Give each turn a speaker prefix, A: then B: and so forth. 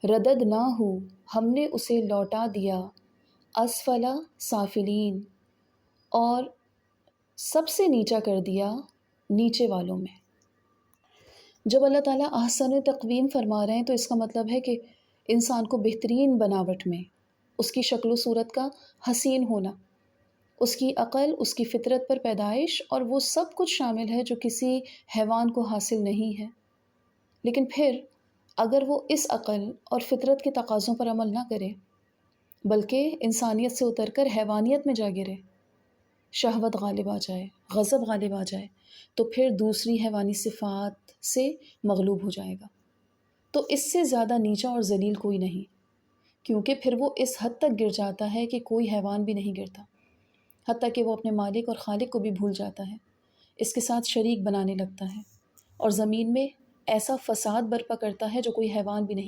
A: ردد نہ ہو ہم نے اسے لوٹا دیا اسفلا سافلین، اور سب سے نیچا کر دیا نیچے والوں میں۔ جب اللہ تعالیٰ احسن تقویم فرما رہے ہیں تو اس کا مطلب ہے کہ انسان کو بہترین بناوٹ میں، اس کی شکل و صورت کا حسین ہونا، اس کی عقل، اس کی فطرت پر پیدائش، اور وہ سب کچھ شامل ہے جو کسی حیوان کو حاصل نہیں ہے۔ لیکن پھر اگر وہ اس عقل اور فطرت کے تقاضوں پر عمل نہ کرے بلکہ انسانیت سے اتر کر حیوانیت میں جا گرے، شہوت غالب آ جائے، غضب غالب آ جائے، تو پھر دوسری حیوانی صفات سے مغلوب ہو جائے گا۔ تو اس سے زیادہ نیچا اور ذلیل کوئی نہیں، کیونکہ پھر وہ اس حد تک گر جاتا ہے کہ کوئی حیوان بھی نہیں گرتا، حتیٰ کہ وہ اپنے مالک اور خالق کو بھی بھول جاتا ہے، اس کے ساتھ شریک بنانے لگتا ہے، اور زمین میں ایسا فساد برپا کرتا ہے جو کوئی حیوان بھی نہیں